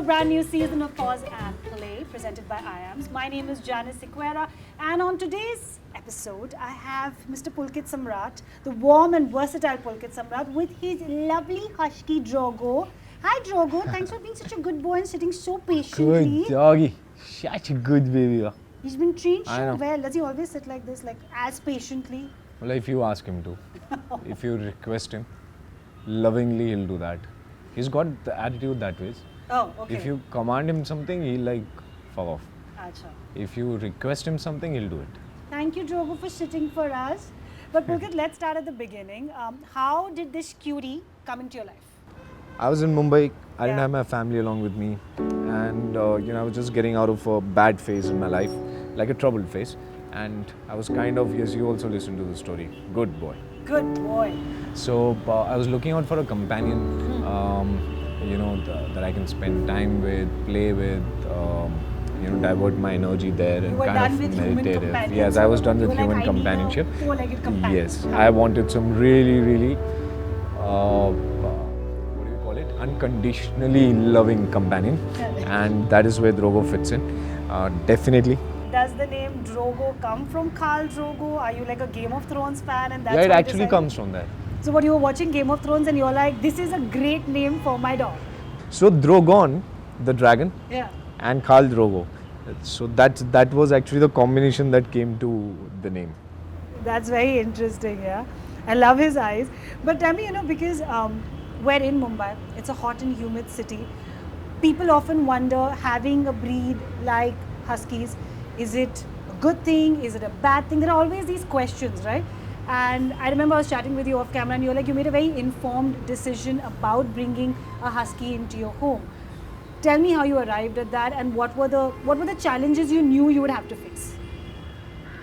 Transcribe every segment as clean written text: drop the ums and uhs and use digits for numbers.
brand new season of Paws and Play presented by IAMS. My name is Janice, and on today's episode I have Mr. Pulkit Samrat, the warm and versatile Pulkit Samrat with his lovely husky Drogo. Hi Drogo, thanks for being such a good boy and sitting so patiently. Good doggy, such a good baby. He's been trained so well. Does he always sit like this, like as patiently? Well, if you ask him to, if you request him, lovingly he'll do that. He's got the attitude that way. Oh, okay. If you command him something, he'll like fuck off. Achha. If you request him something, he'll do it. Thank you, Drogo, for sitting for us. But Pulkit, let's start at the beginning. How did this cutie come into your life? I was in Mumbai. I didn't have my family along with me, and I was just getting out of a bad phase in my life, like a troubled phase. And I was kind of, yes, you also listen to the story. Good boy. Good boy. So I was looking out for a companion, that I can spend time with, play with, divert my energy there and kind of meditative. Yes, I was done with human companionship. Four-legged companion. Yes, I wanted some really, unconditionally loving companion, and that is where Drogo fits in. Definitely. Does the name Drogo come from Khal Drogo? Are you like a Game of Thrones fan? And that's it actually comes from that. So what, you were watching Game of Thrones and you're like, this is a great name for my dog. So Drogon, the dragon, and Khal Drogo. So that was actually the combination that came to the name. That's very interesting, yeah. I love his eyes. But tell me, because we're in Mumbai, it's a hot and humid city. People often wonder, having a breed like Huskies, is it a good thing? Is it a bad thing? There are always these questions, right? And I remember I was chatting with you off camera and you're like, you made a very informed decision about bringing a Husky into your home. Tell me how you arrived at that and what were the challenges you knew you would have to face?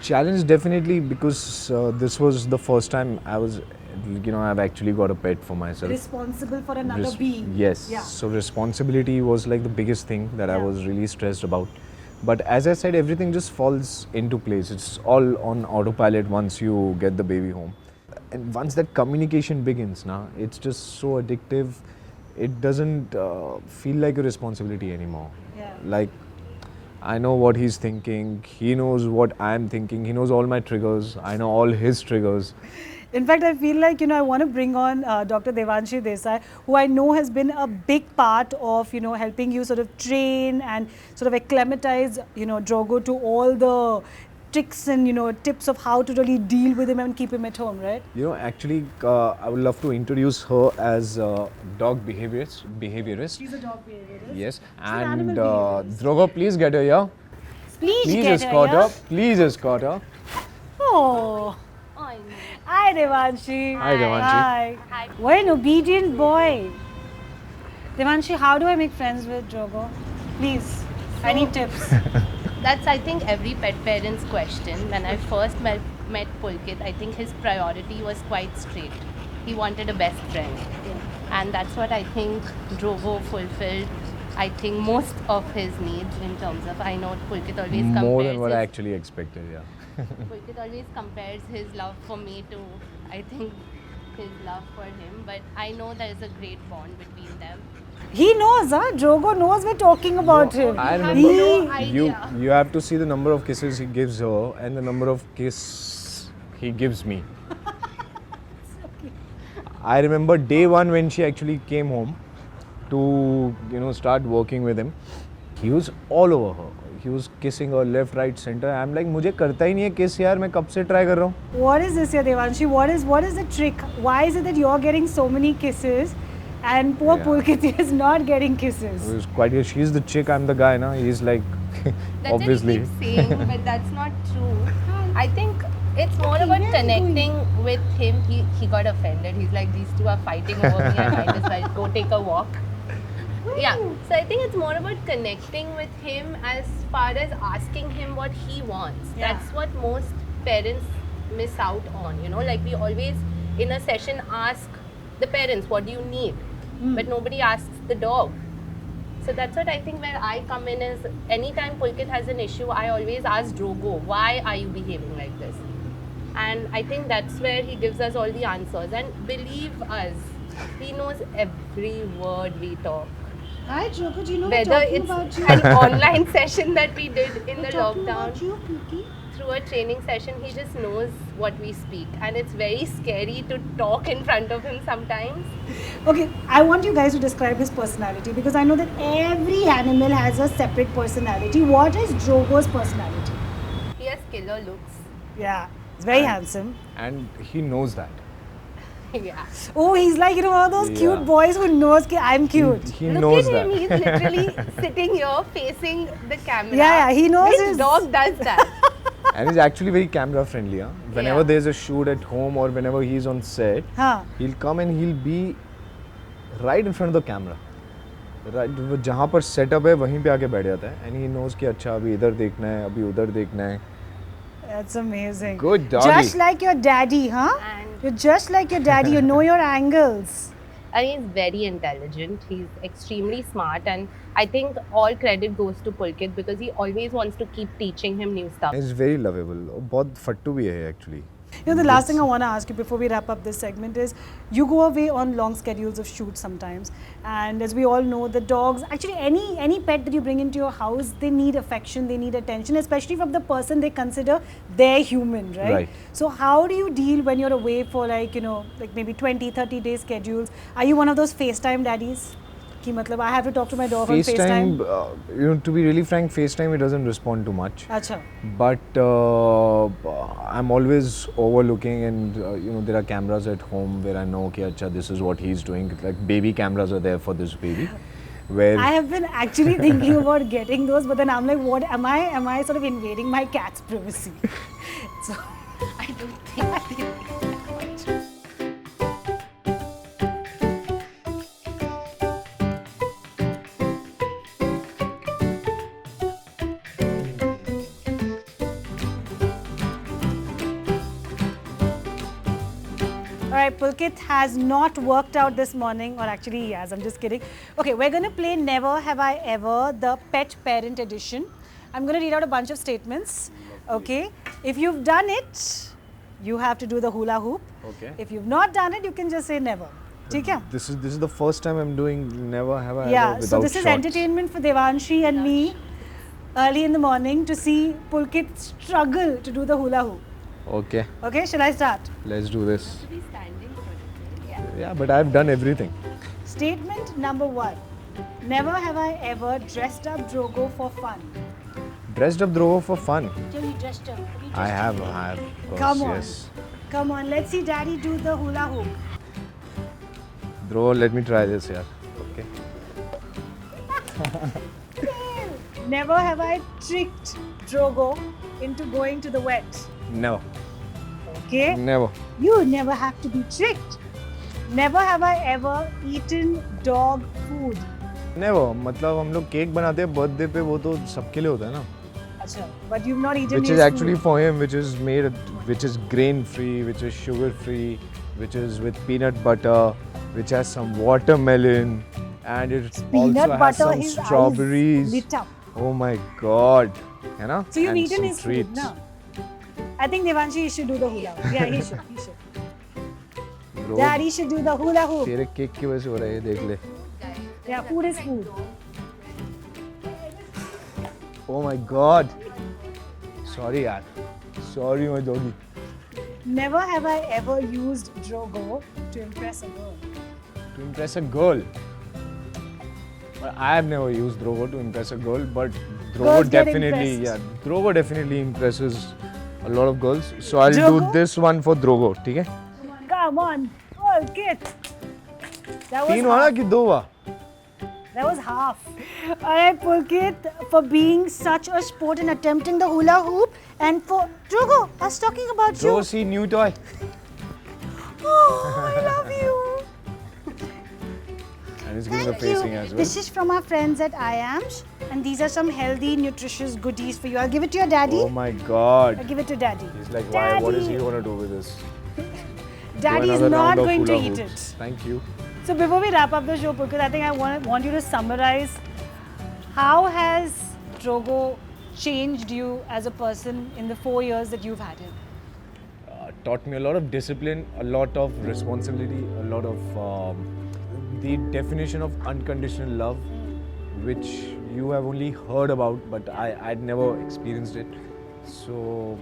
Challenge definitely, because this was the first time I've actually got a pet for myself. Responsible for another being. Yes. Yeah. So responsibility was like the biggest thing that I was really stressed about. But as I said, everything just falls into place. It's all on autopilot once you get the baby home. And once that communication begins, it's just so addictive. It doesn't feel like a responsibility anymore. Yeah. Like, I know what he's thinking. He knows what I'm thinking. He knows all my triggers. I know all his triggers. In fact, I feel like, I want to bring on Dr. Devanshi Desai, who I know has been a big part of, helping you sort of train and sort of acclimatize, Drogo to all the tricks and, tips of how to really deal with him and keep him at home, right? Actually, I would love to introduce her as a dog behaviorist. She's a dog behaviorist. Yes. She's and Drogo, please get her here. Please escort her. Please escort her. Oh. Hi Devanshi. Hi Devanshi. Hi. What an obedient boy. Devanshi, how do I make friends with Drogo? Please, I need tips. That's, I think, every pet parent's question. When I first met Pulkit, I think his priority was quite straight. He wanted a best friend. And that's what I think Drogo fulfilled. I think most of his needs in terms of, I know Pulkit always compares more than what I actually expected, yeah. Pulkit always compares his love for me to, I think, his love for him. But I know there is a great bond between them. He knows, Drogo knows we're talking about him. I remember you have to see the number of kisses he gives her and the number of kisses he gives me. I remember day one when she actually came home to start working with him. He was all over her. He was kissing her left, right, center. I'm like, मुझे करता ही नहीं है kiss यार, मैं कब से try कर रहा हूँ. What is this, Devanshi? What is the trick? Why is it that you're getting so many kisses and poor Pulkit is not getting kisses? It was quite good. She's the chick, I'm the guy, na. He's like, that's obviously. That's what he keeps saying, but that's not true. I think it's more about connecting with him. He got offended. He's like, these two are fighting over me. I might as well go take a walk. Yeah, so I think it's more about connecting with him as far as asking him what he wants. Yeah. That's what most parents miss out on, like we always in a session ask the parents, what do you need? But nobody asks the dog. So that's what I think where I come in is, anytime Pulkit has an issue, I always ask Drogo, why are you behaving like this? And I think that's where he gives us all the answers. And believe us, he knows every word we talk. Hi, Drogo. Do you know Whether we're talking it's about you? an online session that we did in We're the talking lockdown, about you, Pulkit. through a training session, he just knows what we speak, and it's very scary to talk in front of him sometimes. Okay, I want you guys to describe his personality because I know that every animal has a separate personality. What is Drogo's personality? He has killer looks. Yeah, he's very And- handsome. And he knows that. Yeah. Oh, he's like, one of those cute Yeah. boys who knows that I'm cute. He Look knows at that. him, he's literally sitting here facing the camera. Yeah, he knows Which his- dog does that? And he's actually very camera friendly. Huh? Whenever Yeah. there's a shoot at home or whenever he's on set, Huh. he'll come and he'll be right in front of the camera. Right, वो जहाँ पर setup है वहीं पे आके बैठ जाता है and he knows कि अच्छा अभी इधर देखना है अभी उधर देखना है. That's amazing. Good doggy. Just like your daddy, huh? And- You're just like your daddy. You know your angles. And he's very intelligent. He's extremely smart, and I think all credit goes to Pulkit because he always wants to keep teaching him new stuff. He's very lovable. और बहुत फट्टू भी है actually. You know, the last thing I want to ask you before we wrap up this segment is you go away on long schedules of shoots sometimes, and as we all know, the dogs, actually any pet that you bring into your house, they need affection, they need attention, especially from the person they consider their human, right? Right. So how do you deal when you're away for like maybe 20-30 day schedules? Are you one of those FaceTime daddies? Ki matlab, I have to talk to my dog on FaceTime. To be really frank, FaceTime it doesn't respond too much. Acha. But I'm always overlooking, and there are cameras at home where I know okay, acha, this is what he's doing. Like baby cameras are there for this baby. Where I have been actually thinking about getting those, but then I'm like, what am I sort of invading my cat's privacy? So I don't think. Alright, Pulkit has not worked out this morning, or actually he has, I'm just kidding. Okay, we're going to play Never Have I Ever, the Pet Parent Edition. I'm going to read out a bunch of statements, okay? If you've done it, you have to do the hula hoop. Okay. If you've not done it, you can just say never. ठीक है? this is the first time I'm doing Never Have I Yeah, Ever without so this is shots. entertainment for Devanshi and me early in the morning to see Pulkit struggle to do the hula hoop. Okay, Okay, shall I start? let's do this. Be standing for it. Yeah, but I've done everything. Statement number 1. Never have I ever dressed up Drogo for fun. Dressed up Drogo for fun. Tell me dressed up. Have you I dressed have, up? of course, Come on. yes. Come on, let's see Daddy do the hula hoop. Drogo, let me try this, yeah. Okay. Never have I tricked Drogo into going to the vet. Never. Okay? Never. You never have to be tricked. Never have I ever eaten dog food. Never. मतलब हम लोग cake बनाते हैं birthday पे वो तो सबके लिए होता है ना. Achha, but you've not eaten Which his is actually food. for him, which is made, which is grain free, which is sugar free, which is with peanut butter, which has some watermelon, and it Peanut also has butter, some his strawberries. eyes lit up. Oh my god. You know? So you've and eaten some his treats. food, no? I think Devanshi should do the hula hoop. Yeah, he should. He should. Bro, Daddy should do the hula hoop. तेरे cake की वजह से हो रहा है ये देख ले. Yeah, food is food. Oh my god. Sorry यार. Sorry my doggy. Never have I ever used Drogo to impress a girl. To impress a girl. Well, I have never used Drogo to impress a girl, but Drogo Girls get definitely, impressed. Drogo definitely impresses a lot of girls. So I'll Drogo? do this one for Drogo, ठीक है? Come on, Pulkit. That was तीन वाला half. कि दो हुआ? That was half. Alright, Pulkit, for being such a sport and attempting the hula hoop, and for Drogo, I was talking about Drogo, you. see new toy. Oh, I love you. And he's giving the Thank you. facing as well. This is from our friends at IAMS, and these are some healthy, nutritious goodies for you. I'll give it to your daddy. Oh my god. I'll give it to daddy. He's like, why? What is he Daddy. gonna do with this? Daddy Do is another not round of going to hula eat hoops. it. Thank you. So before we wrap up the show, Pulkit, I think I want you to summarize how has Drogo changed you as a person in the 4 years that you've had him? Taught me a lot of discipline, a lot of responsibility, a lot of the definition of unconditional love, which you have only heard about, but I'd never experienced it. So,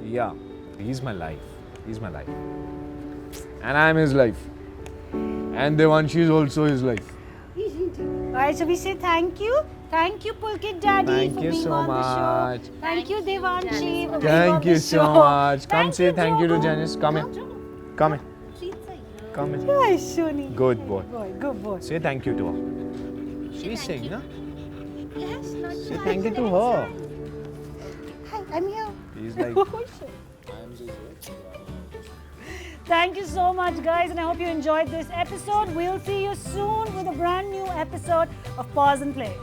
yeah, he's my life. He's my life. And I'm his life. And Devanshi is also his life. Alright, so we say thank you. Thank you, Pulkit Daddy, Thank for you being so on the much. show. Thank you, Devanshi, Janice. for being on Thank the you show. so much. Come say thank you to Drogo. Janice. Come in. Come in. Come in. Hi, Shoni. Good boy. Good boy. Say thank you to her. She's saying, na? Yes, not Say thank you to her. Hi, I'm here. He's like, Thank you so much, guys, and I hope you enjoyed this episode. We'll see you soon with a brand new episode of Pause and Play.